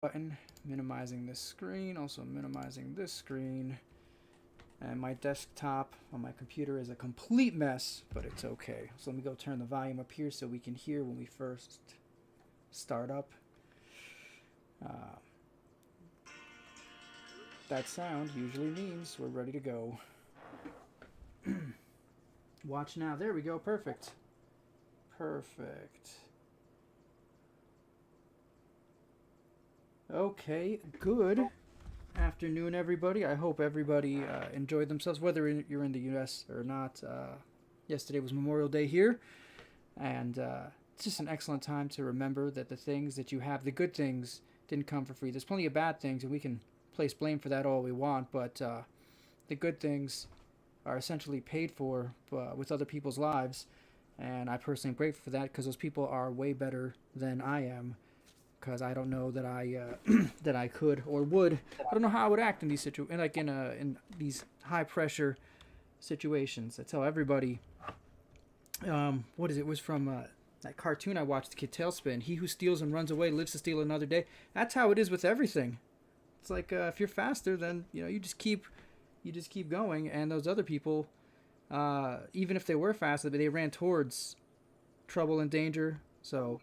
button, minimizing this screen, also minimizing this screen. And my desktop on my computer is a complete mess, but it's okay. So let me go turn the volume up here so we can hear when we first start up. Uh, that sound usually means we're ready to go. Watch now. There we go. Perfect. Perfect. Okay, good afternoon, everybody. I hope everybody enjoyed themselves, whether you're in the U.S. or not. Yesterday was Memorial Day here, and it's just an excellent time to remember that the things that you have, the good things, didn't come for free. There's plenty of bad things, and we can place blame for that all we want, but the good things are essentially paid for with other people's lives, and I personally am grateful for that because those people are way better than I am because I don't know that I that I could or would. I don't know how I would act in these in these high pressure situations. I tell everybody, what is it? It was from that cartoon I watched, the kid Tailspin. He who steals and runs away lives to steal another day. That's how it is with everything. It's like if you're faster, then you just keep going, and those other people, even if they were faster, they ran towards trouble and danger. So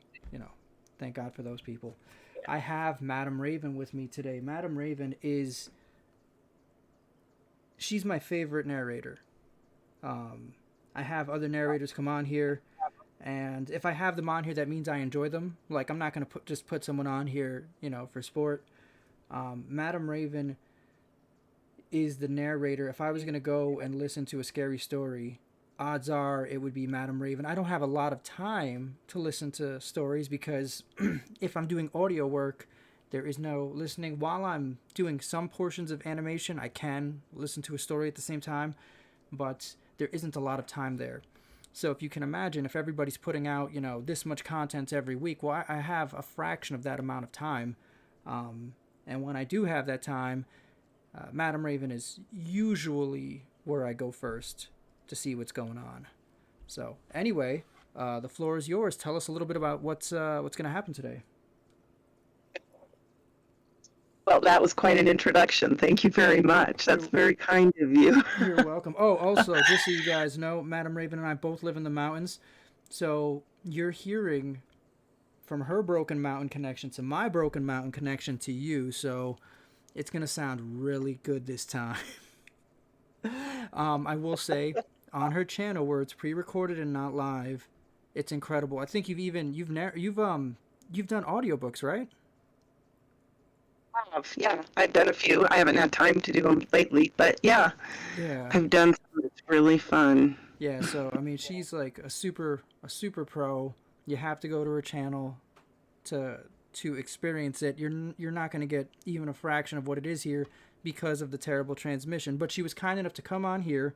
thank God for those people. I have Madam Raven with me today. Madam Raven she's my favorite narrator. I have other narrators come on here, and if I have them on here, that means I enjoy them. Like, I'm not going to just put someone on here, for sport. Madam Raven is the narrator. If I was going to go and listen to a scary story, odds are it would be Madam Raven. I don't have a lot of time to listen to stories because if I'm doing audio work, there is no listening. While I'm doing some portions of animation, I can listen to a story at the same time, but there isn't a lot of time there. So if you can imagine, if everybody's putting out, this much content every week, well, I have a fraction of that amount of time. And when I do have that time, Madam Raven is usually where I go first to see what's going on. So anyway, the floor is yours. Tell us a little bit about what's going to happen today. Well, that was quite an introduction. Thank you very much. That's very kind of you. You're welcome. Oh, also, just so you guys know, Madam Raven and I both live in the mountains. So you're hearing from her broken mountain connection to my broken mountain connection to you. So it's going to sound really good this time. I will say, on her channel where it's pre-recorded and not live, it's incredible. I think you've done audiobooks, right? Yeah, I've done a few. I haven't had time to do them lately, but yeah, I've done some. It's really fun. Yeah, so I mean, she's like a super pro. You have to go to her channel to experience it. You're not going to get even a fraction of what it is here because of the terrible transmission. But she was kind enough to come on here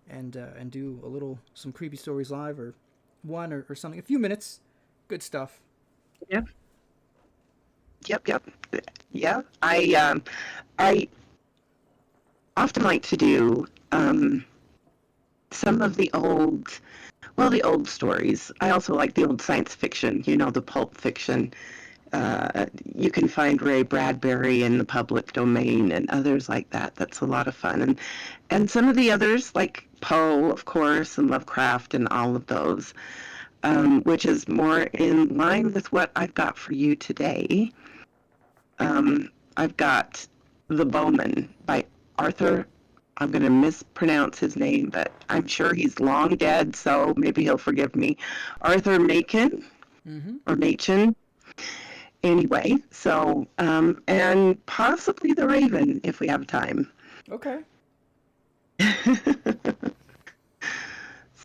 and do some creepy stories live, or one or something, a few minutes. Good stuff. Yeah. Yep. Yeah. I often like to do some of the old stories. I also like the old science fiction, the pulp fiction. You can find Ray Bradbury in the public domain and others like that. That's a lot of fun. And some of the others, like Poe, of course, and Lovecraft and all of those, which is more in line with what I've got for you today. I've got The Bowman by Arthur. I'm going to mispronounce his name, but I'm sure he's long dead, so maybe he'll forgive me. Arthur Machen, or Machen. Anyway, so, and possibly The Raven, if we have time. Okay.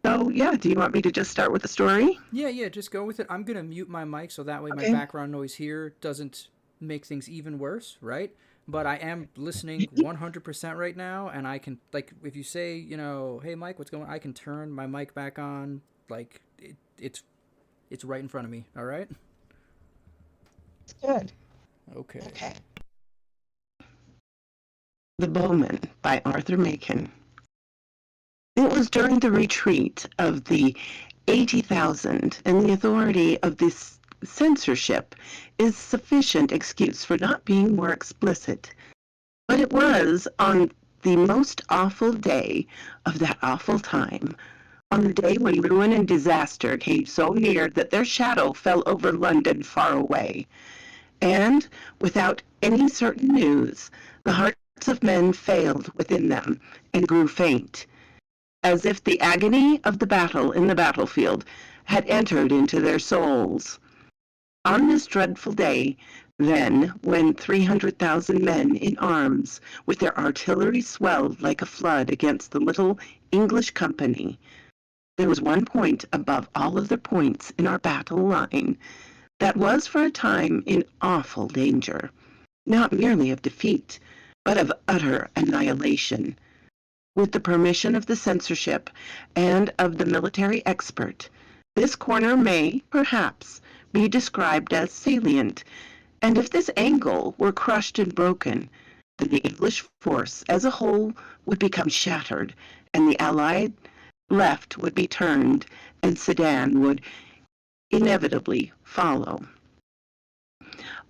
So, yeah, do you want me to just start with the story? Yeah, just go with it. I'm going to mute my mic so that way my background noise here doesn't make things even worse, right? But I am listening 100% right now, and I can, like, if you say, hey, Mike, what's going on? I can turn my mic back on. Like, it's right in front of me, all right? Good. Okay. The Bowman by Arthur Machen. It was during the retreat of the 80,000 and the authority of this censorship is sufficient excuse for not being more explicit. But it was on the most awful day of that awful time, on the day when ruin and disaster came so near that their shadow fell over London far away, and without any certain news, the hearts of men failed within them and grew faint, as if the agony of the battle in the battlefield had entered into their souls. On this dreadful day, then, when 300,000 men in arms, with their artillery swelled like a flood against the little English company, there was one point above all other points in our battle line that was for a time in awful danger, not merely of defeat, but of utter annihilation. With the permission of the censorship and of the military expert, this corner may, perhaps, be described as salient, and if this angle were crushed and broken, then the English force as a whole would become shattered, and the Allied left would be turned, and Sedan would inevitably follow.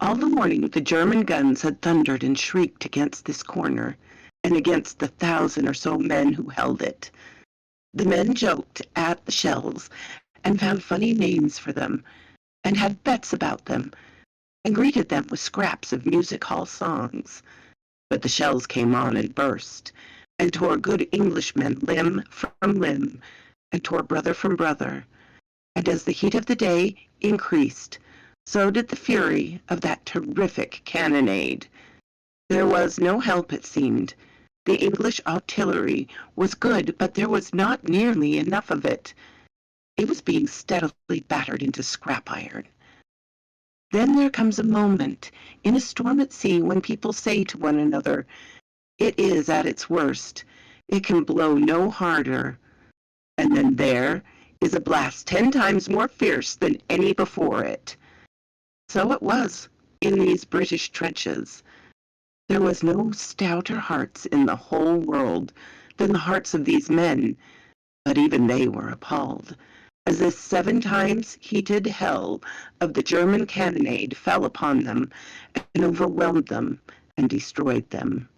All the morning the German guns had thundered and shrieked against this corner, and against the 1,000 or so men who held it. The men joked at the shells, and found funny names for them, and had bets about them, and greeted them with scraps of music-hall songs. But the shells came on and burst, and tore good Englishmen limb from limb, and tore brother from brother. And as the heat of the day increased, so did the fury of that terrific cannonade. There was no help, it seemed. The English artillery was good, but there was not nearly enough of it. It was being steadily battered into scrap iron. Then there comes a moment in a storm at sea when people say to one another, "It is at its worst. It can blow no harder." And then there is a blast 10 times more fierce than any before it. So it was in these British trenches. There was no stouter hearts in the whole world than the hearts of these men, but even they were appalled, as this 7 times heated hell of the German cannonade fell upon them and overwhelmed them and destroyed them.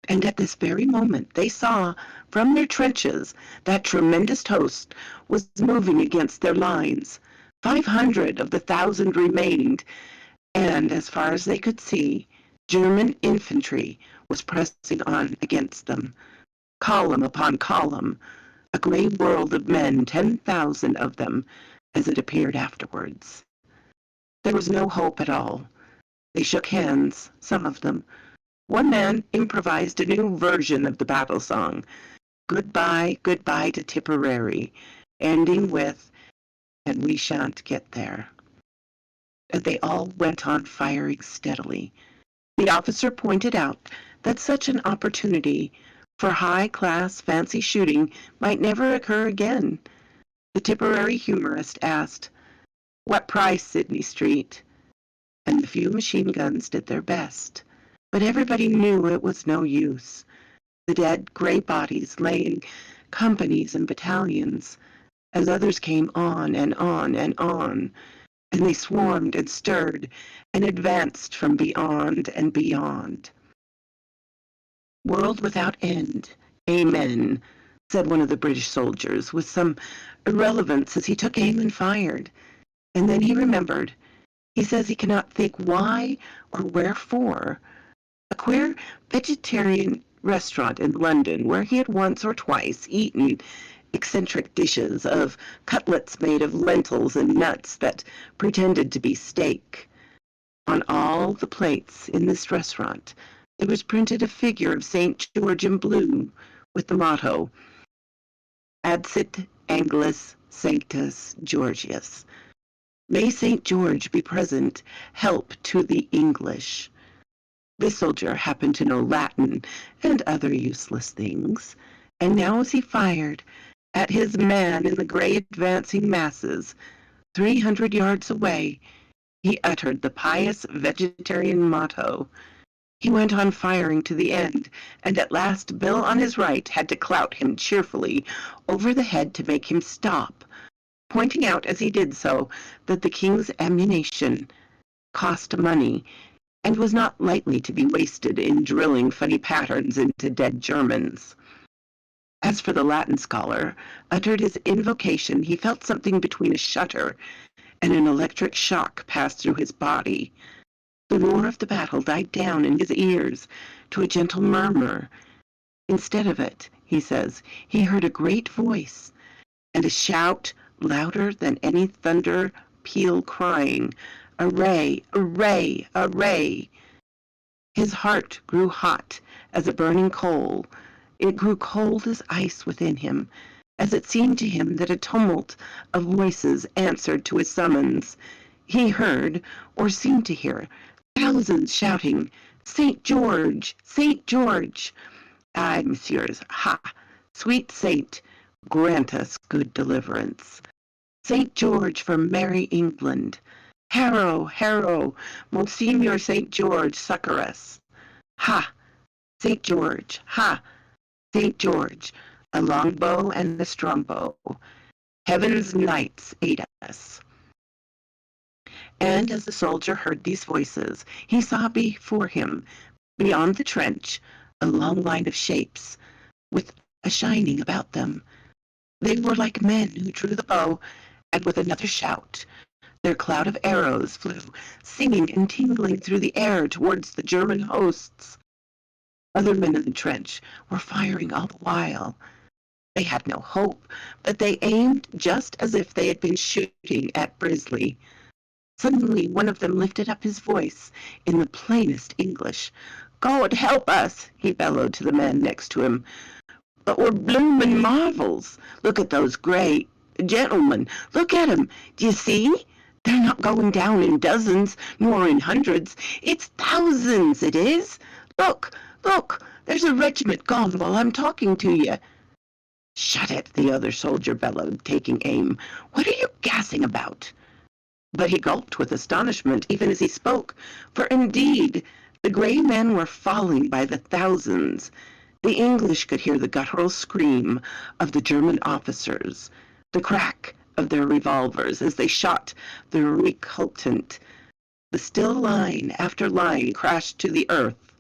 And at this very moment they saw from their trenches that tremendous host was moving against their lines. 500 of the 1,000 remained, and as far as they could see, German infantry was pressing on against them, column upon column, a gray world of men, 10,000 of them, as it appeared afterwards. There was no hope at all. They shook hands, some of them. One man improvised a new version of the battle song, "Goodbye, goodbye to Tipperary," ending with, "And we shan't get there." And they all went on firing steadily. The officer pointed out that such an opportunity for high-class fancy shooting might never occur again. The Tipperary humorist asked, "What price, Sydney Street?" And the few machine guns did their best. But everybody knew it was no use. The dead gray bodies lay in companies and battalions, as others came on and on and on, and they swarmed and stirred and advanced from beyond and beyond. "World without end, amen," said one of the British soldiers with some irrelevance as he took aim and fired. And then he remembered. He says he cannot think why or wherefore. A queer vegetarian restaurant in London where he had once or twice eaten eccentric dishes of cutlets made of lentils and nuts that pretended to be steak. On all the plates in this restaurant there was printed a figure of St. George in blue with the motto, "Adsit Angelus Sanctus Georgius." May St. George be present, help to the English. This soldier happened to know Latin and other useless things, and now as he fired at his man in the gray advancing masses, 300 yards away, he uttered the pious vegetarian motto. He went on firing to the end, and at last Bill on his right had to clout him cheerfully over the head to make him stop. pointing out as he did so that the king's ammunition cost money and was not likely to be wasted in drilling funny patterns into dead Germans. As for the Latin scholar, uttered his invocation, he felt something between a shudder and an electric shock pass through his body. The roar of the battle died down in his ears to a gentle murmur. Instead of it, he says, he heard a great voice and a shout louder than any thunder peal crying, "Array, array, array!" His heart grew hot as a burning coal. It grew cold as ice within him, as it seemed to him that a tumult of voices answered to his summons. He heard, or seemed to hear, thousands shouting, "St. George! St. George!" Ay, messieurs, ha! Sweet saint, grant us good deliverance. St. George for merry England. Harrow, harrow, Monsignor St. George, succor us. Ha! St. George, ha! St. George, a long bow and a strong bow. Heaven's knights aid us. And as the soldier heard these voices, he saw before him, beyond the trench, a long line of shapes, with a shining about them. They were like men who drew the bow, and with another shout, their cloud of arrows flew, singing and tingling through the air towards the German hosts. Other men in the trench were firing all the while. They had no hope, but they aimed just as if they had been shooting at Brisley. Suddenly one of them lifted up his voice in the plainest English. "God help us!" he bellowed to the man next to him. "But we're bloomin' marvels! Look at those gray gentlemen! Look at 'em! D'ye see? They're not going down in dozens, nor in hundreds. It's thousands, it is! Look! Look! There's a regiment gone while I'm talking to you." "Shut it!" the other soldier bellowed, taking aim. "What are you gassing about?" But he gulped with astonishment even as he spoke, for indeed the gray men were falling by the thousands. The English could hear the guttural scream of the German officers, the crack of their revolvers as they shot the recruitant. The still line after line crashed to the earth.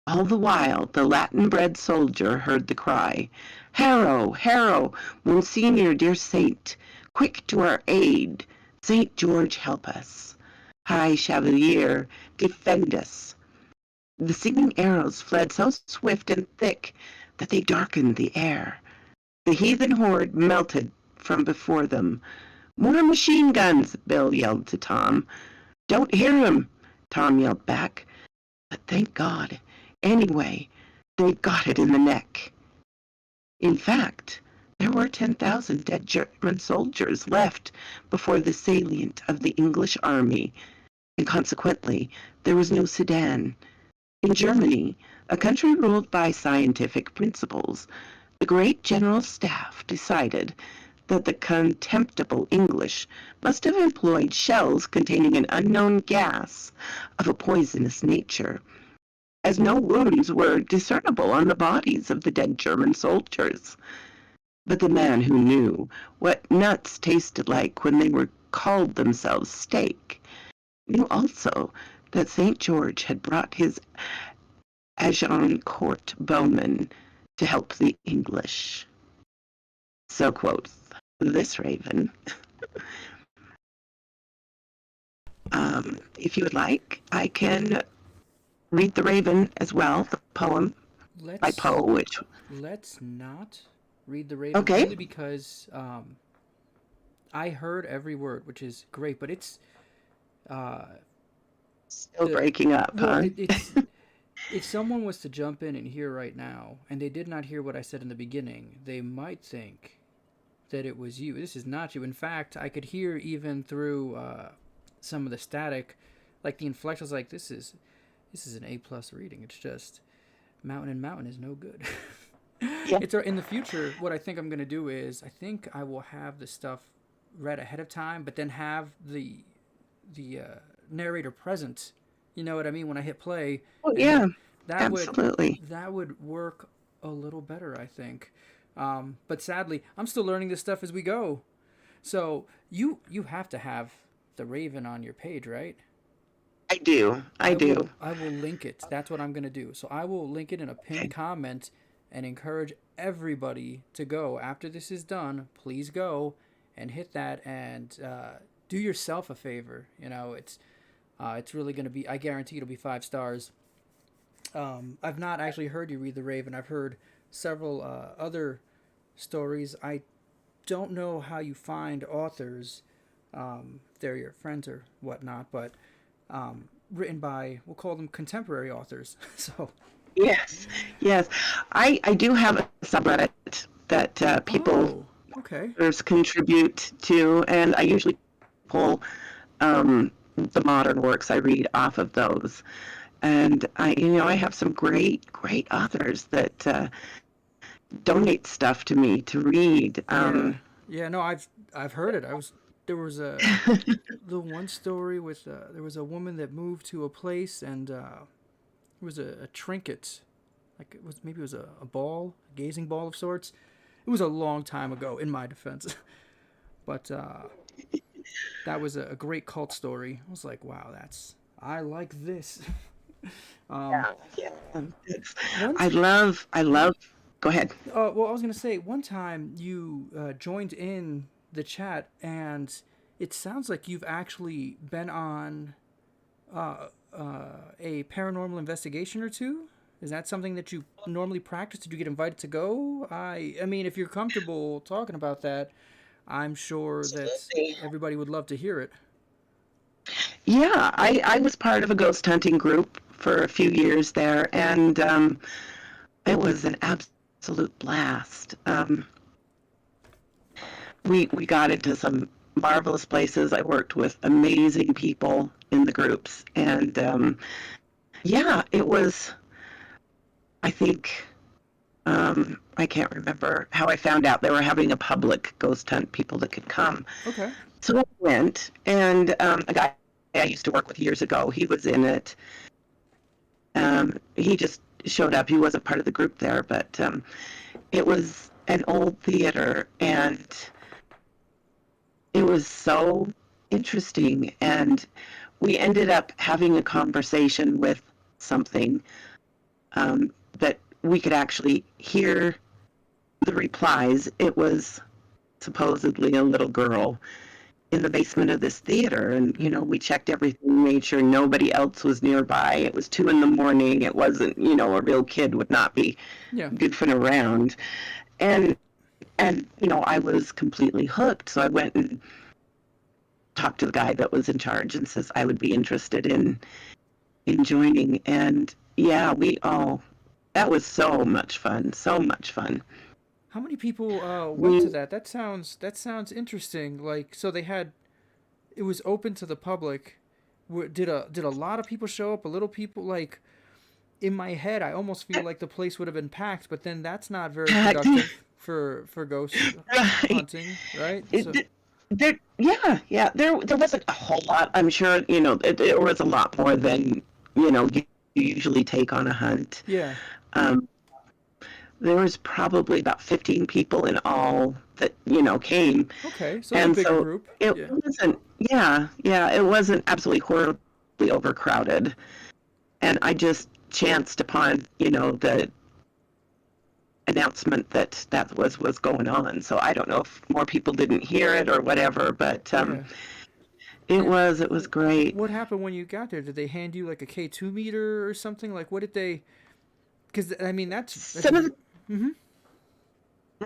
All the while the Latin-bred soldier heard the cry, "Harrow, harrow, Monsignor, dear saint, quick to our aid! St. George help us! High Chevalier, defend us!" The singing arrows fled so swift and thick that they darkened the air. The heathen horde melted from before them. "More machine guns!" Bill yelled to Tom. "Don't hear 'em!" Tom yelled back. But thank God, anyway, they got it in the neck. In fact, there were 10,000 dead German soldiers left before the salient of the English army, and consequently there was no Sedan. In Germany, a country ruled by scientific principles, the great general staff decided that the contemptible English must have employed shells containing an unknown gas of a poisonous nature, as no wounds were discernible on the bodies of the dead German soldiers. But the man who knew what nuts tasted like when they were called themselves steak knew also that St. George had brought his Agincourt bowmen to help the English. So quoth this raven. If you would like, I can read the Raven as well, the poem by Let's Poe, which... let's not read the Raven Okay. only because I heard every word, which is great, but it's uh, Still the breaking up, well, huh? it's if someone was to jump in and hear right now, and they did not hear what I said in the beginning, they might think that it was you. This is not you. In fact, I could hear even through some of the static, like the inflections. Like this is an A+ reading. It's just Mountain and Mountain is no good. Yeah. It's in the future. What I think I'm gonna do is I think I will have the stuff read ahead of time, but then have the narrator present. You know what I mean when I hit play, Oh, and yeah, that would absolutely. that would work a little better, I think. But sadly, I'm still learning this stuff as we go. So you have to have the Raven on your page, right? I do. I do. I will link it. That's what I'm gonna do. So I will link it in a pinned Okay. comment and encourage everybody to go after this is done. Please go and hit that and do yourself a favor. You know, it's really gonna be. I guarantee it'll be 5 stars. I've not actually heard you read the Raven. I've heard several other stories. I don't know how you find authors, if they're your friends or whatnot, but written by, we'll call them contemporary authors. So, Yes. Yes. I do have a subreddit that people oh, okay. contribute to, and I usually pull the modern works I read off of those. And I have some great authors that donate stuff to me to read. Yeah, yeah. No, I've heard it. There was the one story with there was a woman that moved to a place and it was a trinket, like it was a ball, a gazing ball of sorts. It was a long time ago, in my defense, but that was a great cult story. I was like, wow, that's I like this. um, Yeah, yeah. one I love. Go ahead. Well, I was gonna say one time you joined in the chat, and it sounds like you've actually been on a paranormal investigation or two. Is that something that you normally practice? Did you get invited to go? I mean, if you're comfortable talking about that, I'm sure that Absolutely. everybody would love to hear it. Yeah, I was part of a ghost hunting group for a few years there, and it was an absolute blast. We got into some marvelous places. I worked with amazing people in the groups, and yeah, it was. I think I can't remember how I found out they were having a public ghost hunt, people that could come. Okay. So I went, and a guy I used to work with years ago, he was in it. He just showed up. He wasn't part of the group there, but it was an old theater, and it was so interesting. And we ended up having a conversation with something that we could actually hear the replies. It was supposedly a little girl in the basement of this theater, and we checked everything, made sure nobody else was nearby. It was 2 in the morning. It wasn't, a real kid would not be Yeah. goofing around. And I was completely hooked. So I went and talked to the guy that was in charge and says I would be interested in joining. And yeah, that was so much fun, so much fun. How many people went to We that? That sounds interesting. Like, so they had it was open to the public. Did a lot of people show up? A little people? Like, in my head, I almost feel like the place would have been packed. But then that's not very packed. productive for ghost Right. hunting, right? So It, yeah. There wasn't a whole lot. I'm sure, it was a lot more than, you usually take on a hunt. yeah, Um, there was probably about 15 people in all that, came. okay. So a And bigger so group. it Yeah, wasn't, yeah, it wasn't absolutely horribly overcrowded. And I just chanced upon, the announcement that was going on. So I don't know if more people didn't hear it or whatever, but yeah. it And was great. what happened when you got there? Did they hand you like a K2 meter or something? Like, what did they? Because I mean, that's. Some of the, Mm-hmm.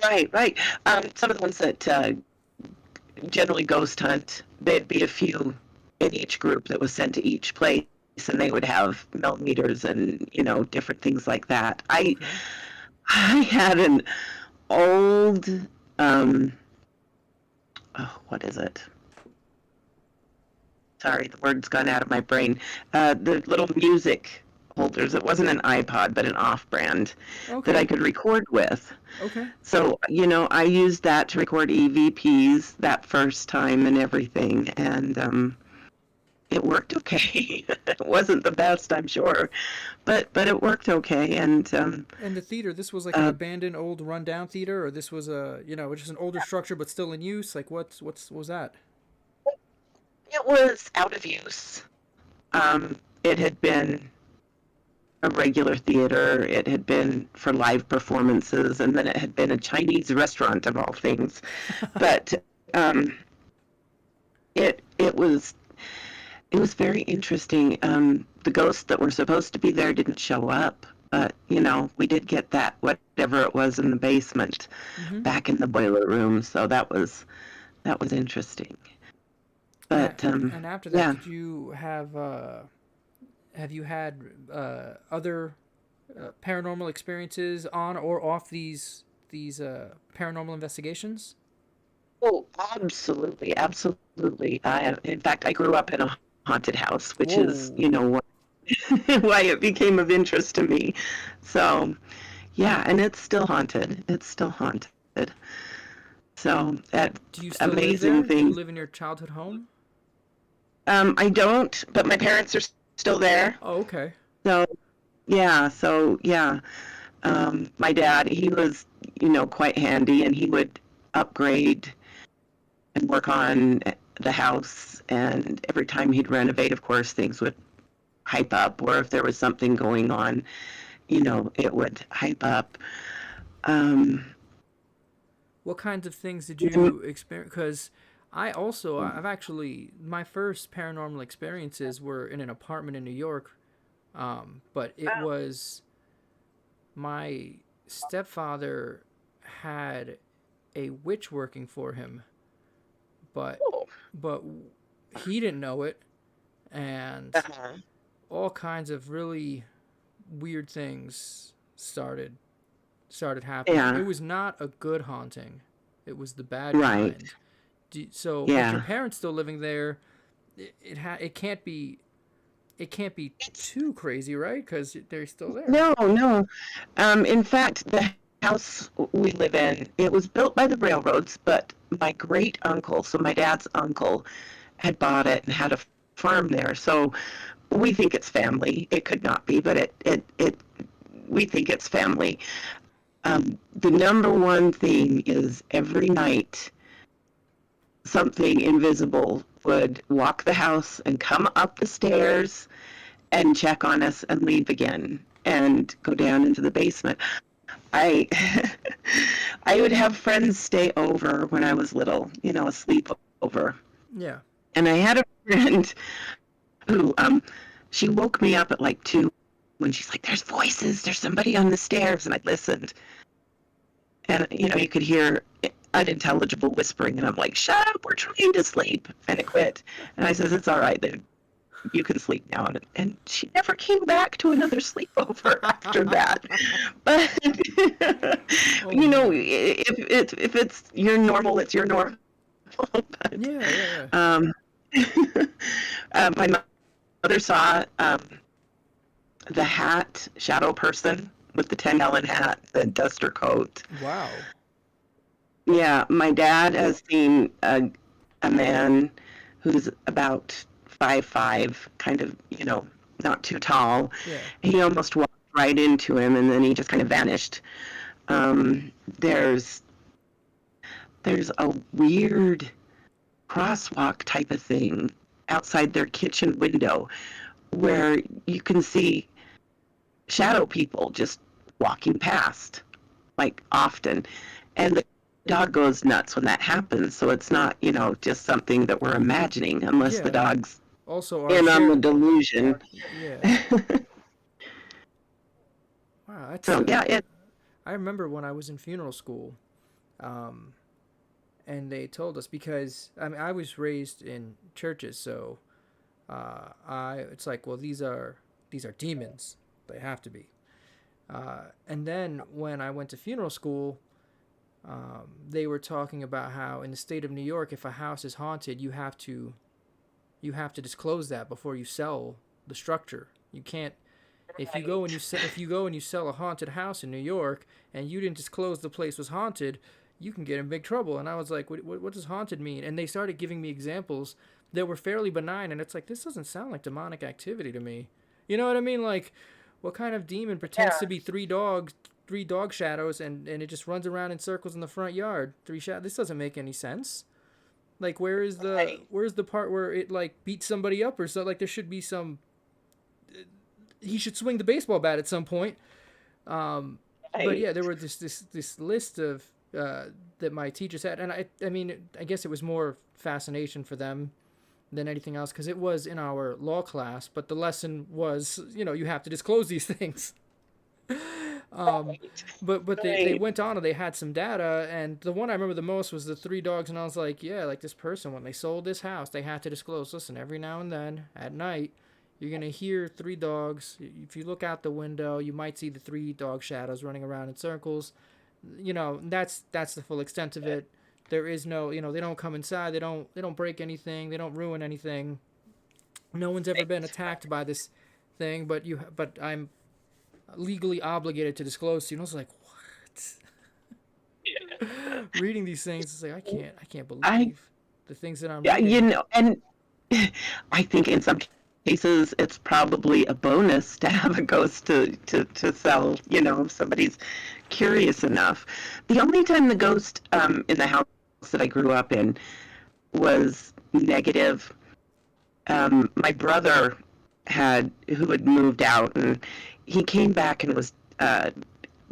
right. Some of the ones that generally ghost hunt, there'd be a few in each group that was sent to each place, and they would have millimeters and different things like that. I Okay. I had an old oh, what is it? Sorry, the word's gone out of my brain. The little music holders. It wasn't an iPod, but an off-brand that I Okay. could record with. Okay. So, I used that to record EVPs that first time and everything. And it worked okay. It wasn't the best, I'm sure, but it worked okay. And And the theater, this was like an uh, abandoned, old, rundown theater, or this was a, just an older structure but still in use. Like what was that? it was out of use. It had been a regular theater. It had been for live performances, and then it had been a Chinese restaurant of all things. But um, it was very interesting. The ghosts that were supposed to be there didn't show up, but we did get that whatever it was in the basement Mm-hmm. back in the boiler room. So that was interesting. And, But and after that, yeah. did you have you had other paranormal experiences on or off these paranormal investigations? Oh, absolutely, absolutely. In fact, I grew up in a haunted house, which is, Whoa. why it became of interest to me. So, yeah, and it's still haunted. It's still haunted. So, that Do you still live amazing there? Do you things. live in your childhood home? I don't, but my parents are still there. Oh, okay. So, yeah. My dad, he was, quite handy, and he would upgrade and work on the house. And every time he'd renovate, of course, things would hype up, or if there was something going on, it would hype up. Um, What kinds of things did you experience? Because I've actually, my first paranormal experiences were in an apartment in New York, but it was my stepfather had a witch working for him, but oh, but he didn't know it, and uh-huh. all kinds of really weird things started happening. It Yeah, was not a good haunting. It was the bad right. kind. So with your Yeah. parents still living there, it it can't be It's too crazy, right? Because they're still there. no, no. In fact, the house we live in, it was built by the railroads, but my great uncle, so my dad's uncle, had bought it and had a farm there. So we think it's family. It could not be, but we think it's family. The number one thing is every night something invisible would walk the house and come up the stairs and check on us and leave again and go down into the basement. I I would have friends stay over when I was little, a sleepover. Yeah. And I had a friend who she woke me up at like 2 when she's like, there's voices, there's somebody on the stairs, and I listened. And you could hear unintelligible whispering, and I'm like, shut up, we're trying to sleep. And it quit. And I says, it's all right, then you can sleep now. And she never came back to another sleepover after that. But Oh man. if it's your normal, it's your normal. But Yeah, yeah, yeah. um, my mother saw the hat shadow person with the 10-gallon hat, the duster coat. Wow. Yeah, my dad has seen a man who's about 5'5", kind of, not too tall. Yeah. He almost walked right into him, and then he just kind of vanished. Um, there's there's a weird crosswalk type of thing outside their kitchen window where you can see shadow people just walking past, like often. And the dog goes nuts when that happens. So it's not, just something that we're imagining unless the Yeah. dog's Also, our in on the share. delusion. Yeah. Wow. That's. So yeah, I remember when I was in funeral school, um, and they told us because I was raised in churches, so I it's like, well, these are demons. They have to be. And then when I went to funeral school, they were talking about how in the state of New York, if a house is haunted, you have to disclose that before you sell the structure. You can't if you go and you sell a haunted house in New York and you didn't disclose the place was haunted, you can get in big trouble. And I was like, what does haunted mean? And they started giving me examples that were fairly benign, and it's like, this doesn't sound like demonic activity to me. You know what I mean? Like, what kind of demon pretends to Yeah. be three dog shadows, and it just runs around in circles in the front yard? Three shadows. This doesn't make any sense. Like, Right. where's the part where it like beats somebody up or so? Like, there should be some. He should swing the baseball bat at some point. But Right. yeah, there were this list of that my teachers had, and I mean, I guess it was more fascination for them than anything else because it was in our law class. But the lesson was, you have to disclose these things. Um, Right. but they Right. went on and they had some data, and the one I remember the most was the three dogs, and I was like, yeah, like this person when they sold this house, they had to disclose. Listen, every now and then at night, you're gonna hear three dogs. If you look out the window, you might see the three dog shadows running around in circles. That's the full extent of it. There is no, they don't come inside. They don't break anything. They don't ruin anything. No one's ever been attacked by this thing, but I'm legally obligated to disclose to you. And I was like, what? Reading these things, it's like I can't I believe the things that I'm Yeah, reading. and I think in some cases it's probably a bonus to have a ghost to sell, if somebody's curious enough. The only time the ghost in the house that I grew up in was negative. My brother who had moved out, and he came back and was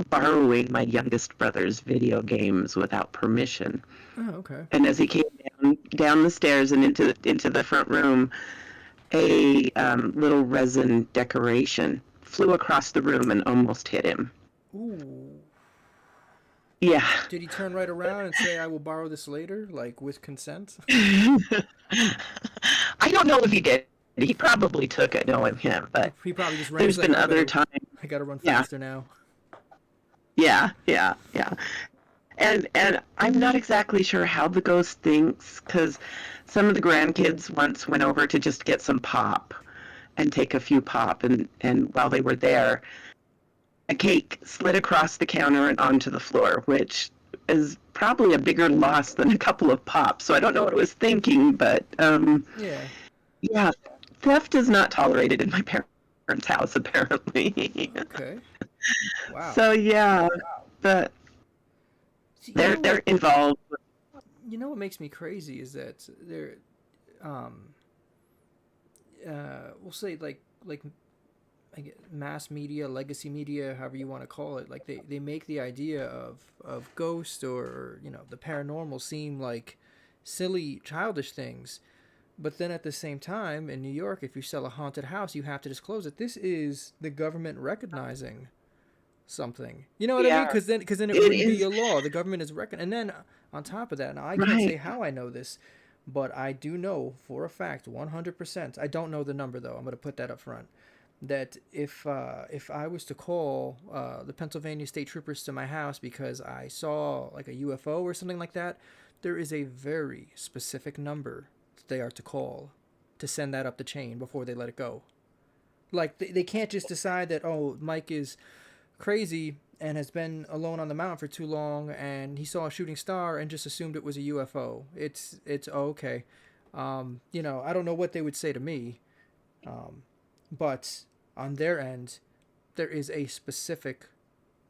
borrowing my youngest brother's video games without permission. Oh, okay. And as he came down the stairs and into the front room, a little resin decoration flew across the room and almost hit him. Ooh. Yeah. Did he turn right around and say, "I will borrow this later," like with consent? I don't know if he did. He probably took it knowing him, he, but he probably just ran. He's there's like, been "I other better, times. I gotta run Yeah, faster now." yeah. And I'm not exactly sure how the ghost thinks, because some of the grandkids once went over to just get some pop and take a few pop, and while they were there, a cake slid across the counter and onto the floor, which is probably a bigger loss than a couple of pops. So I don't know what it was thinking, but Yeah. yeah, theft is not tolerated in my parents' house apparently. Okay. Wow. So yeah, but See, they're involved. what makes me crazy is that um, we'll say like mass media, legacy media, however you want to call it, like they make the idea of ghost or the paranormal seem like silly, childish things. But then at the same time, in New York, if you sell a haunted house, you have to disclose it. This is the government recognizing something. You know what I mean? Yeah, Because then it it wouldn't be is a law. The government is and then on top of that, now I can't right. say how I know this, but I do know for a fact, 100%. I don't know the number though. I'm going to put that up front. That if I was to call the Pennsylvania State Troopers to my house because I saw like a UFO or something like that, there is a very specific number that they are to call to send that up the chain before they let it go. Like they can't just decide that, oh, Mike is crazy and has been alone on the mountain for too long and he saw a shooting star and just assumed it was a UFO. It's okay. I don't know what they would say to me, but on their end, there is a specific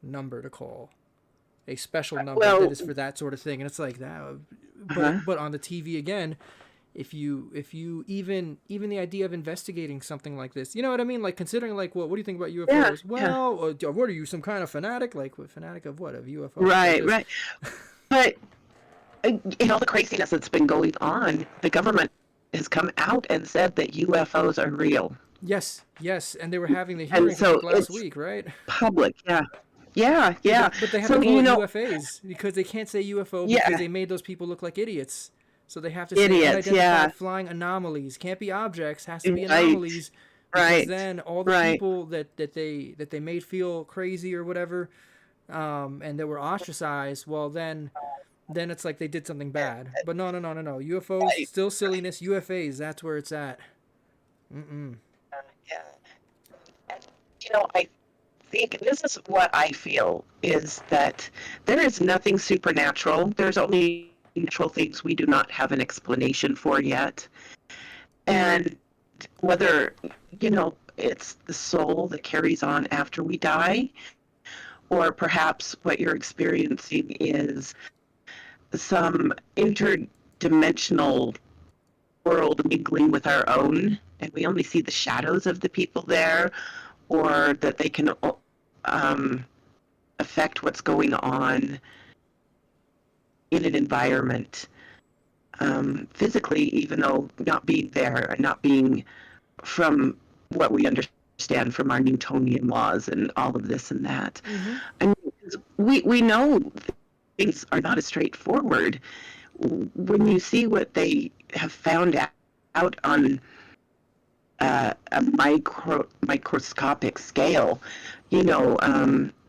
number to call, a special number that Well, is for that sort of thing, and it's like that. uh-huh. But on the TV again, if you even the idea of investigating something like this, you know what I mean? Like considering like what do you think about Yeah, UFOs? yeah. Well, what are you, some kind of fanatic? Like what, fanatic of what? Of UFOs? Like Right, this? right. But in all the craziness that's been going on, the government has come out and said that UFOs are real. Yes, yes, and they were having the And hearings I so think last it's week, right? public. Yeah. Yeah, Yeah, yeah. but they have to So, call it UFAs because they can't say UFO because yeah, they made those people look like idiots. So they have to say idiots. Yeah. unidentified flying anomalies. Can't be objects. Has to be Right, anomalies because right, then all the right. people that they made feel crazy or whatever, and that were ostracized. Well, then it's like they did something bad. But no. UFOs Right, still right. silliness. UFAs. That's where it's at. Mm-mm. Yeah. And, I think this is what I feel is that there is nothing supernatural. There's only natural things we do not have an explanation for yet. And whether, it's the soul that carries on after we die, or perhaps what you're experiencing is some interdimensional world mingling with our own, and we only see the shadows of the people there, or that they can um, affect what's going on in an environment physically, even though not being there and not being from what we understand from our Newtonian laws and all of this and that. Mm-hmm. I mean, we know things are not as straightforward. When you see what they have found out on a microscopic scale,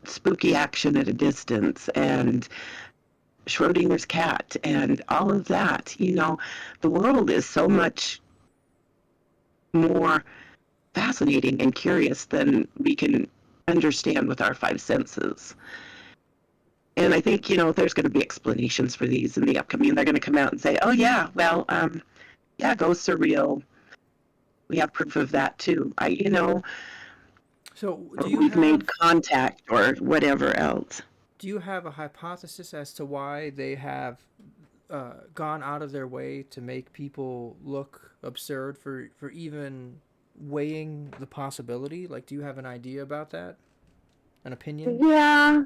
spooky action at a distance and Schrodinger's cat and all of that, the world is so much more fascinating and curious than we can understand with our five senses. And I think, there's going to be explanations for these in the upcoming. They're going to come out and say, oh, yeah, well, yeah, ghosts are real. We have proof of that, too. So, Or we've made contact or whatever else. do you have a hypothesis as to why they have gone out of their way to make people look absurd for even weighing the possibility? Like, do you have an idea about that? An opinion? Yeah.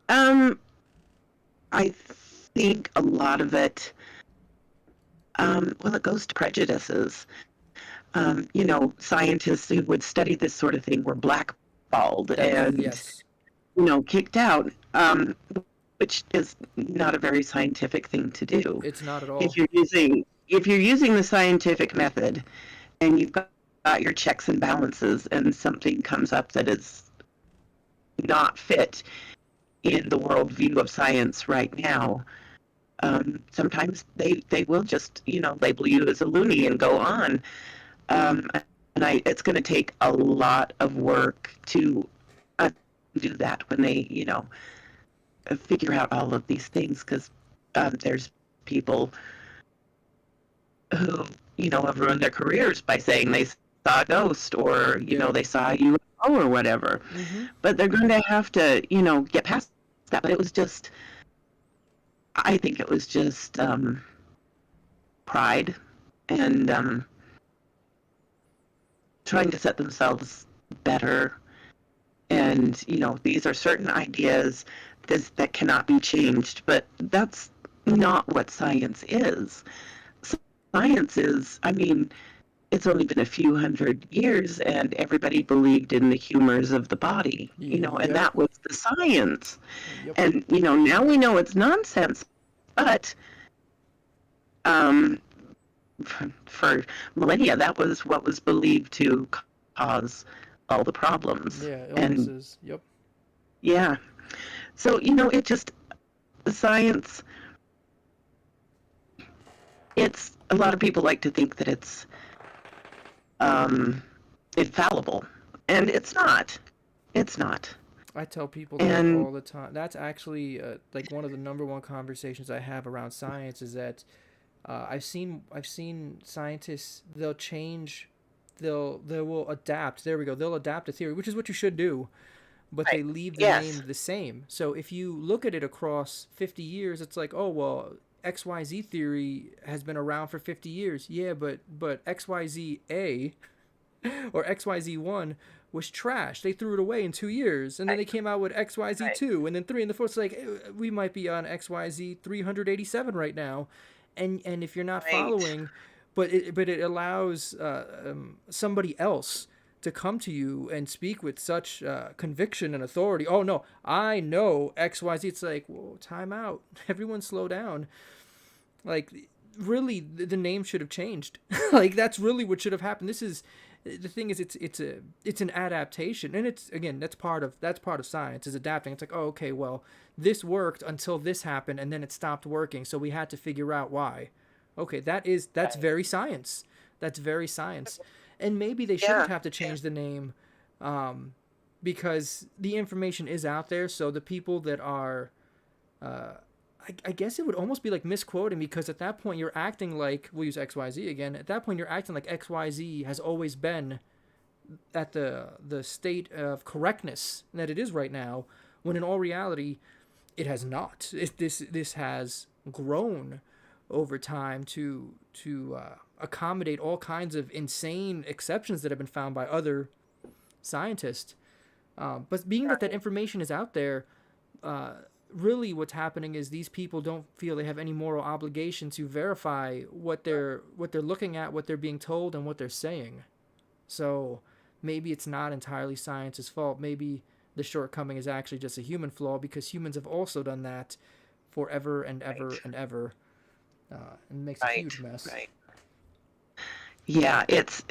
Um, I think a lot of it, well, it goes to prejudices. Scientists who would study this sort of thing were blackballed and, Yes. Kicked out, which is not a very scientific thing to do. It's not at all. If you're using the scientific method and you've got your checks and balances and something comes up that is not fit in the worldview of science right now, sometimes they will just, label you as a loony and go on. And it's going to take a lot of work to do that when they, figure out all of these things, because there's people who, have ruined their careers by saying they saw a ghost or, they saw a UFO or whatever. Mm-hmm. But they're going to have to, get past that. But I think it was just pride and trying to set themselves better. And, these are certain ideas that cannot be changed, but that's not what science is. Science is, it's only been a few hundred years and everybody believed in the humors of the body, and that was the science. Yep. And, now we know it's nonsense, but for millennia, that was what was believed to cause all the problems. Yeah, illnesses. Yep. Yeah. So, it just, the science, it's, a lot of people like to think that it's infallible, and it's not. It's not. I tell people that all the time. That's actually like one of the number one conversations I have around science is that I've seen scientists, they'll change, they will adapt. There we go. They'll adapt a theory, which is what you should do, but Right. they leave the Yes. name the same. So if you look at it across 50 years, it's like, oh well, XYZ theory has been around for 50 years. Yeah, but XYZ-A or XYZ-1 was trash. They threw it away in 2 years, and then they came out with XYZ-2, and then 3 and the 4. It's like we might be on XYZ-387 right now, and if you're not Right. following, but it allows somebody else to come to you and speak with such conviction and authority. Oh no, I know XYZ. It's like, whoa, time out. Everyone slow down. Like, really, the name should have changed. Like, that's really what should have happened. This is the thing is it's an adaptation, and it's, again, that's part of science, is adapting. It's like, oh, okay, well, this worked until this happened, and then it stopped working, so we had to figure out why. Okay, that's very science. That's very science. And maybe they shouldn't have to change the name because the information is out there. So the people that are, I guess it would almost be like misquoting, because at that point you're acting like, we'll use XYZ again. At that point you're acting like XYZ has always been at the state of correctness that it is right now, when in all reality it has not. This has grown over time to accommodate all kinds of insane exceptions that have been found by other scientists. But being that information is out there, really what's happening is these people don't feel they have any moral obligation to verify what they're looking at, what they're being told, and what they're saying. So maybe it's not entirely science's fault. Maybe the shortcoming is actually just a human flaw, because humans have also done that forever and ever and ever, and makes a huge mess. Right. Yeah, it's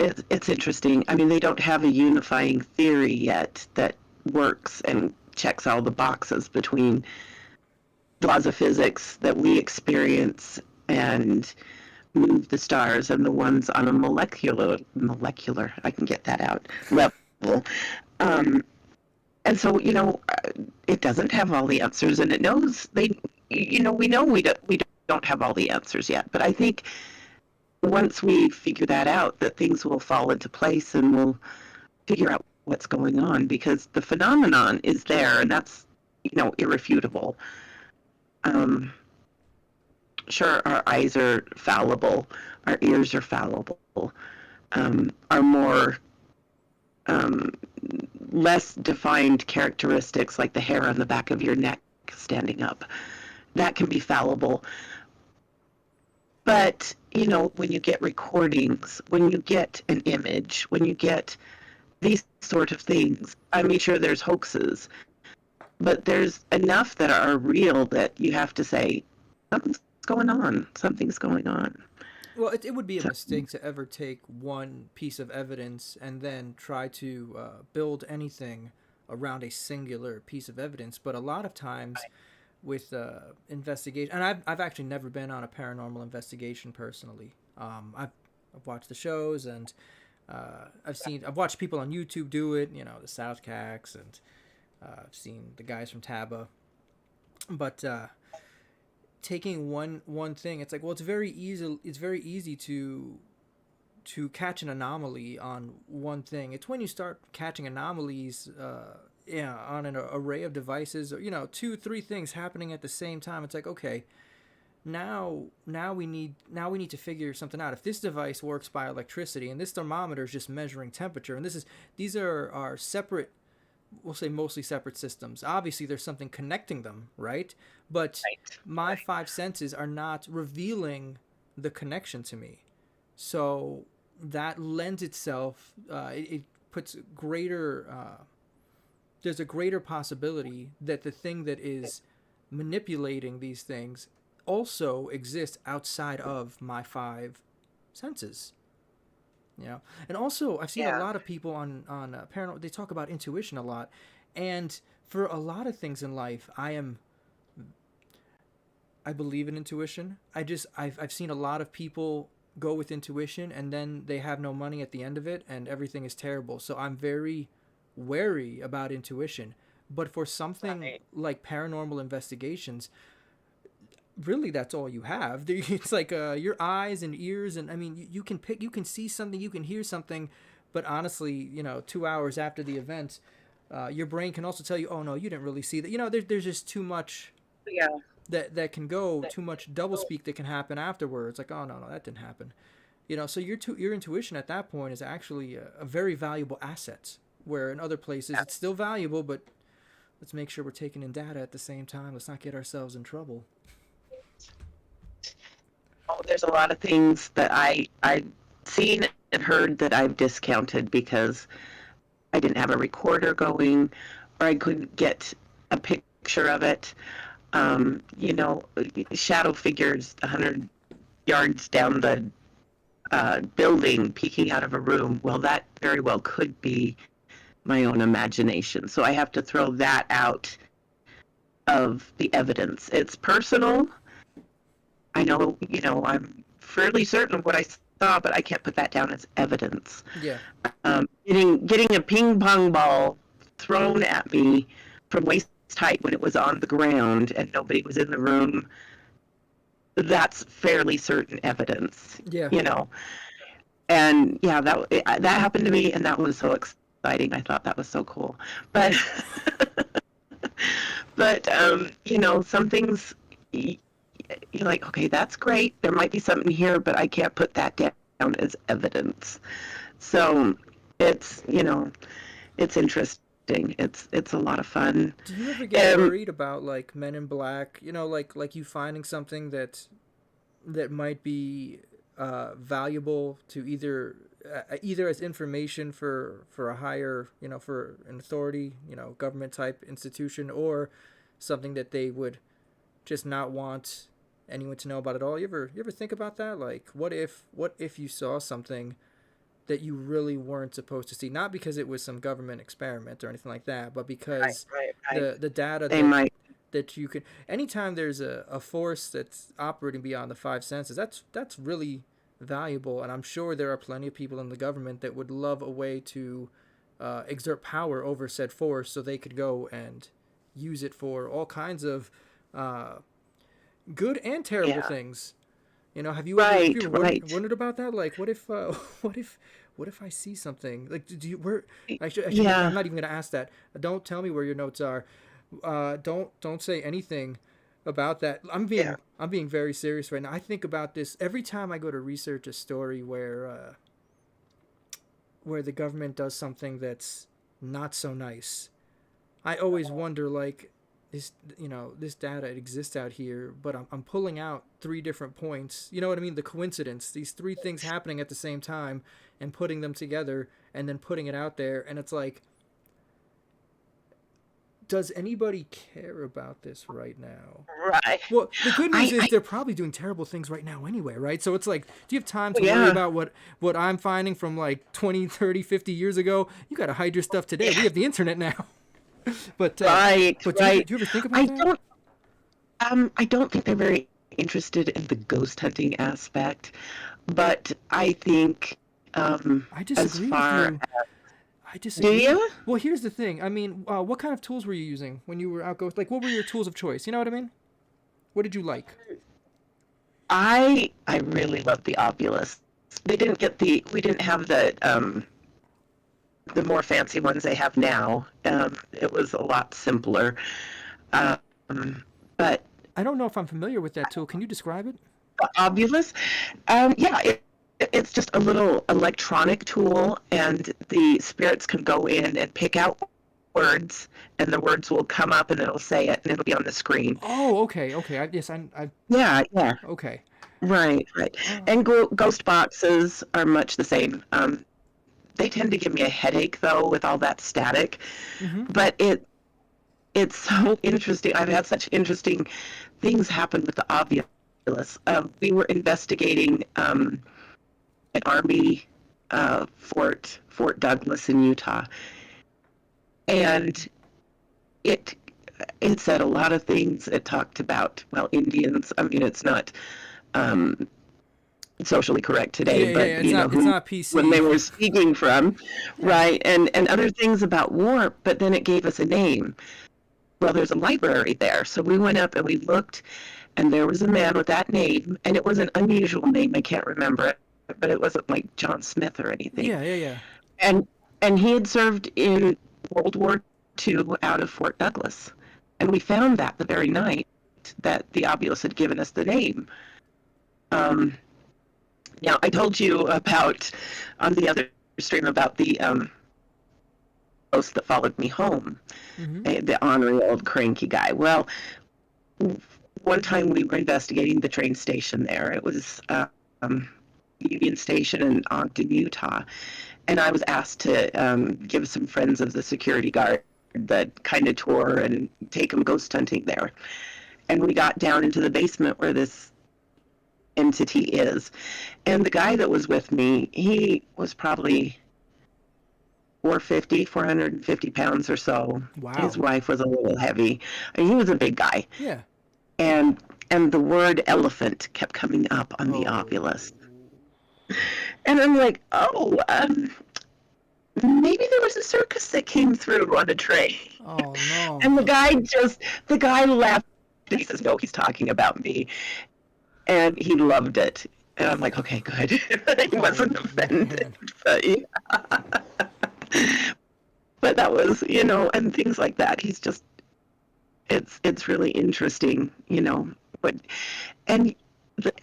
interesting. I mean, they don't have a unifying theory yet that works and checks all the boxes between the laws of physics that we experience and move the stars, and the ones on a molecular, I can get that out, level. And so, it doesn't have all the answers, and it knows we know we don't have all the answers yet. But I think once we figure that out, that things will fall into place, and we'll figure out what's going on, because the phenomenon is there, and that's, irrefutable. Sure, our eyes are fallible, our ears are fallible, our more less defined characteristics, like the hair on the back of your neck standing up, that can be fallible. But, when you get recordings, when you get an image, when you get these sort of things, I mean, sure, there's hoaxes, but there's enough that are real that you have to say, something's going on. Well, it would be a mistake to ever take one piece of evidence and then try to build anything around a singular piece of evidence. But a lot of times with investigation, and I've actually never been on a paranormal investigation personally. I've watched the shows, and I've watched people on YouTube do it, the South Cacs, and I've seen the guys from Taba. But taking one thing, it's like, well, it's very easy to catch an anomaly on one thing. It's when you start catching anomalies on an array of devices, or 2-3 things happening at the same time. It's like, okay, now we need to figure something out. If this device works by electricity, and this thermometer is just measuring temperature, and these are separate, we'll say mostly separate systems. Obviously there's something connecting them, right? But my five senses are not revealing the connection to me. So that lends itself, it puts greater, there's a greater possibility that the thing that is manipulating these things also exists outside of my five senses. And also I've seen a lot of people on paranormal, they talk about intuition a lot, and for a lot of things in life, I believe in intuition. I've seen a lot of people go with intuition, and then they have no money at the end of it, and everything is terrible. So I'm very wary about intuition. But for something like paranormal investigations, really that's all you have. It's like your eyes and ears, and I mean, you can see something, you can hear something, but honestly, 2 hours after the event, your brain can also tell you, oh no, you didn't really see that. There's just too much that can go, too much doublespeak that can happen afterwards. Like, oh no, that didn't happen. So your intuition at that point is actually a very valuable asset, where in other places it's still valuable, but let's make sure we're taking in data at the same time. Let's not get ourselves in trouble. Oh, there's a lot of things that I've seen and heard that I've discounted because I didn't have a recorder going, or I couldn't get a picture of it. Shadow figures 100 yards down the building peeking out of a room. Well, that very well could be my own imagination. So I have to throw that out of the evidence. It's personal. I know, I'm fairly certain of what I saw, but I can't put that down as evidence. Yeah. Getting a ping pong ball thrown at me from waist height when it was on the ground and nobody was in the room, that's fairly certain evidence, Yeah. you know. And yeah, that happened to me, and that was so exciting. I thought that was so cool. But you know, some things you're like, okay, that's great. There might be something here, but I can't put that down as evidence. So it's, you know, it's interesting. It's a lot of fun. Do you ever get worried about like Men in Black? You know, like you finding something that might be valuable to either as information for a higher, you know, for an authority, you know, government type institution, or something that they would just not want anyone to know about at all. You ever think about that? Like, what if you saw something that you really weren't supposed to see, not because it was some government experiment or anything like that, but because Right. the data They might. that you can, anytime there's a force that's operating beyond the five senses, that's really valuable. And I'm sure there are plenty of people in the government that would love a way to exert power over said force, so they could go and use it for all kinds of uh, good and terrible Yeah. things. You know, have Right. you ever Right. wondered about that? Like, what if what if I see something? Like, do you where? Actually, I'm Yeah. not even gonna ask that. Don't tell me where your notes are. Don't say anything about that. Yeah. I'm being very serious right now. I think about this every time I go to research a story where the government does something that's not so nice. I always wonder, like, this, you know, this data exists out here, but I'm pulling out three different points. You know what I mean? The coincidence, these three things happening at the same time, and putting them together and then putting it out there, and it's like, does anybody care about this right now? Right. Well, the good news is I they're probably doing terrible things right now anyway, right? So it's like, do you have time to worry yeah. about what I'm finding from like 20, 30, 50 years ago? You got to hide your stuff today. We Yeah. have the internet now. but Right. but Right. do you ever think about I that? don't. I don't think they're very interested in the ghost hunting aspect, but I think I as disagree with far you. I do disagree. you? Well, here's the thing. I mean, what kind of tools were you using when you were out ghost? Like, what were your tools of choice? You know what I mean? What did you like? I really love the Oculus. We didn't have the more fancy ones they have now. It was a lot simpler. Um, but I don't know if I'm familiar with that tool. Can you describe it? the Oculus, yeah, it's just a little electronic tool, and the spirits can go in and pick out words, and the words will come up, and it'll say it, and it'll be on the screen. Oh, okay, okay. I Yeah, yeah, okay. right. Oh. And ghost boxes are much the same. They tend to give me a headache though with all that static, Mm-hmm. but it's so interesting. I've had such interesting things happen with the Ovilus. We were investigating an Army Fort Douglas in Utah, and it it said a lot of things. It talked about, well, Indians. I mean, it's not um, socially correct today, Yeah, yeah, but yeah. you know It's who not when they PC. were speaking from, Yeah. right? And other things about war. But then it gave us a name. Well, there's a library there, so we went up and we looked, and there was a man with that name, and it was an unusual name. I can't remember it, but it wasn't like John Smith or anything. Yeah, yeah, yeah. And he had served in World War II out of Fort Douglas, and we found that the very night that the Obulus had given us the name. Um, Now, I told you about on the other stream about the ghost that followed me home, Mm-hmm. the ornery old cranky guy. Well, one time we were investigating the train station there. It was Union Station in Ogden, Utah, and I was asked to give some friends of the security guard the kind of tour and take them ghost hunting there. And we got down into the basement where this entity is. And the guy that was with me, he was probably 450 pounds or so. His Wow. wife was a little heavy. I mean, he was a big guy. Yeah. And the word elephant kept coming up on the Oh. Ovilus. And I'm like, oh, maybe there was a circus that came through on a train. Oh no. And the guy laughed. He says, no, he's talking about me. And he loved it. And I'm like, okay, good. He Oh wasn't offended. man. But, yeah. But that was, and things like that. He's just, it's really interesting, But and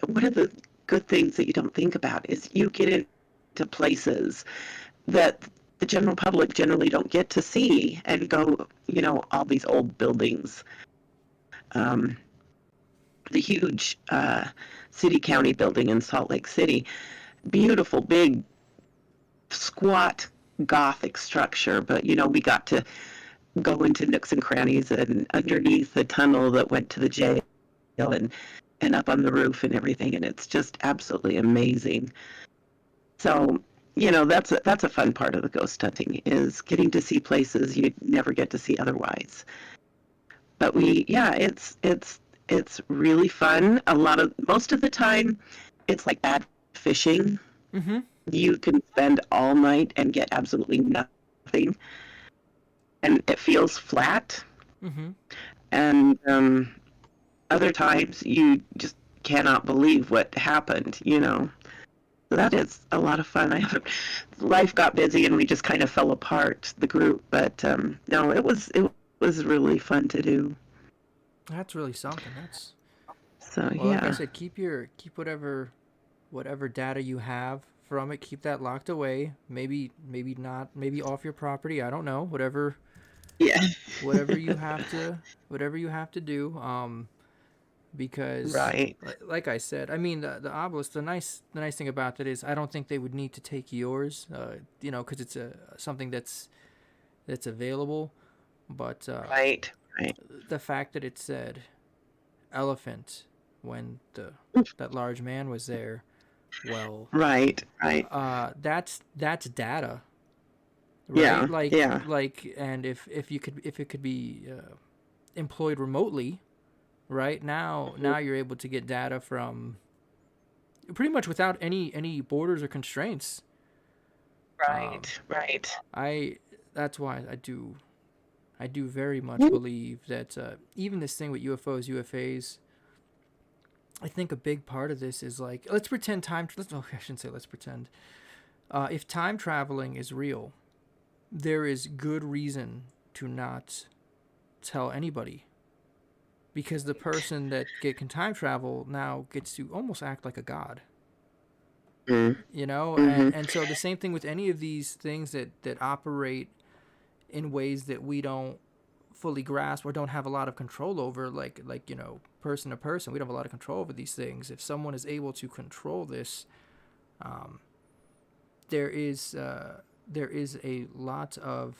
one of the good things that you don't think about is you get into places that the general public generally don't get to see and go, all these old buildings. The huge city county building in Salt Lake City, beautiful, big, squat, Gothic structure. But, we got to go into nooks and crannies and underneath the tunnel that went to the jail and up on the roof and everything. And it's just absolutely amazing. So, that's a fun part of the ghost hunting, is getting to see places you never get to see otherwise. But it's really fun. Most of the time, it's like bad fishing. Mm-hmm. You can spend all night and get absolutely nothing, and it feels flat. Mm-hmm. And other times, you just cannot believe what happened. So that is a lot of fun. Life got busy and we just kind of fell apart, the group. But no, it was really fun to do. That's really something. That's So well, like I yeah, said, keep whatever data you have from it, keep that locked away. Maybe not, maybe off your property. I don't know. yeah, Whatever you have to do. Because right, like I said, I mean the obelisk. The nice thing about that is I don't think they would need to take yours. Because it's something that's available. But right, right, the fact that it said elephant when that large man was there, well, right, right. that's data, right? Yeah, Like yeah, and if it could be employed remotely, right now you're able to get data from pretty much without any borders or constraints. Um, right, right. I that's why I do very much Mm, believe that even this thing with UFOs, UFAs, I think a big part of this is like let's pretend I shouldn't say let's pretend. If time traveling is real, there is good reason to not tell anybody because the person that can time travel now gets to almost act like a god. mm, And mm-hmm. so the same thing with any of these things that operate in ways that we don't fully grasp or don't have a lot of control over, like person to person, we don't have a lot of control over these things. If someone is able to control this, um, there is a lot of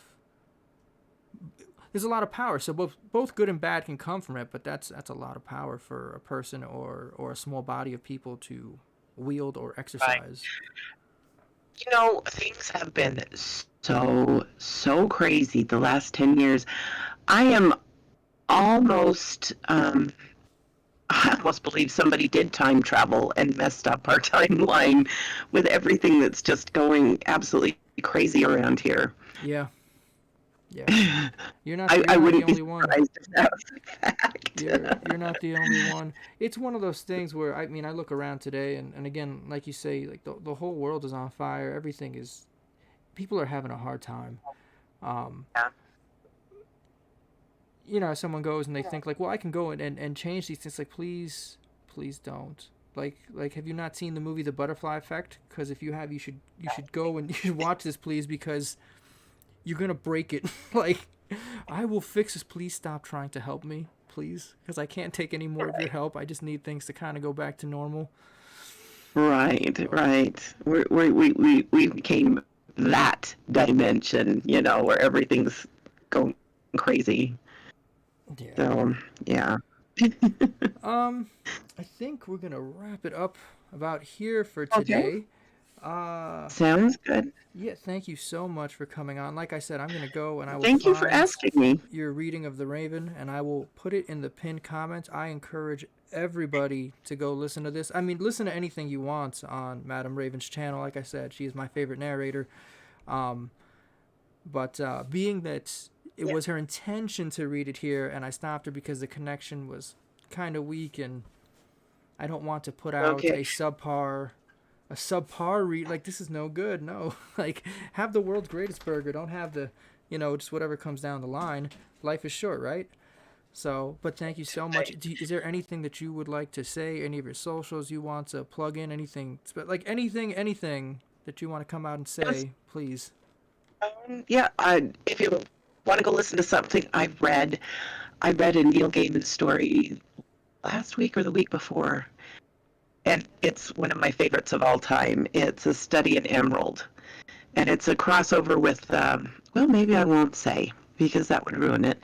there's a lot of power. So both good and bad can come from it, but that's a lot of power for a person or a small body of people to wield or Right. exercise. Things have been so crazy the last 10 years. I am almost I almost believe somebody did time travel and messed up our timeline with everything that's just going absolutely crazy around here. Yeah, yeah. I, You're not I the wouldn't be only one. surprised if that was a fact. You're not the only one. It's one of those things where I mean I look around today and again like you say like the whole world is on fire. Everything is people are having a hard time. Um, Yeah. someone goes and they think like, well, I can go and change these things. Like, please don't. Like, have you not seen the movie The Butterfly Effect? Because if you have, you should go and you should watch this, please, because you're gonna break it. Like, I will fix this. Please stop trying to help me, please, because I can't take any more of your Right, help. I just need things to kind of go back to normal. right, So right. We became that dimension, where everything's going crazy. yeah. So, yeah. Um, I think we're gonna wrap it up about here for Okay. today. Uh, Sounds good. Yeah, thank you so much for coming on. Like I said, I'm going to go and I will Thank you for find asking me. your reading of The Raven and I will put it in the pinned comments. I encourage everybody to go listen to this. I mean, listen to anything you want on Madam Raven's channel. Like I said, she is my favorite narrator. Um, But being that it Yeah. was her intention to read it here, and I stopped her because the connection was kind of weak, and I don't want to put out Okay. a subpar read. Like, this is no good. No, like, have the world's greatest burger. Don't have the, just whatever comes down the line. Life is short, right? So, but thank you so much. I, Is there anything that you would like to say? Any of your socials you want to plug in? Anything, like anything that you want to come out and yes. say, please. Yeah. If you want to go listen to something I read a Neil Gaiman story last week or the week before, and it's one of my favorites of all time. It's A Study in Emerald, and it's a crossover with, well, maybe I won't say because that would ruin it,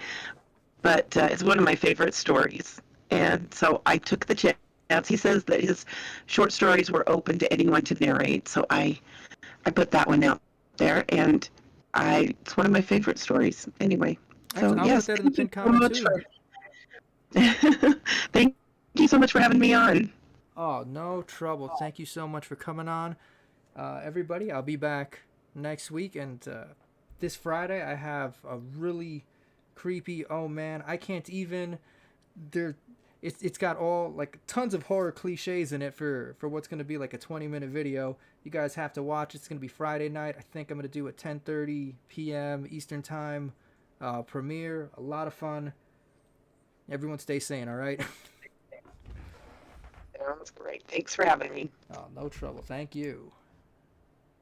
but it's one of my favorite stories. And so I took the chance. He says that his short stories were open to anyone to narrate, so I put that one out there, and it's one of my favorite stories. Anyway, so Excellent. I'll put yes, that in the thank you pinned so comment much too. for thank you so much for having me on. Oh, no trouble. Thank you so much for coming on. Everybody, I'll be back next week, and this Friday I have a really creepy. Oh man, I can't even. There, it's got all like tons of horror cliches in it for what's gonna be like a 20-minute video. You guys have to watch. It's gonna be Friday night. I think I'm gonna do a 10:30 p.m. Eastern time premiere. A lot of fun. Everyone, stay sane. All right. Sounds great. Thanks for having me. Oh, no trouble. Thank you.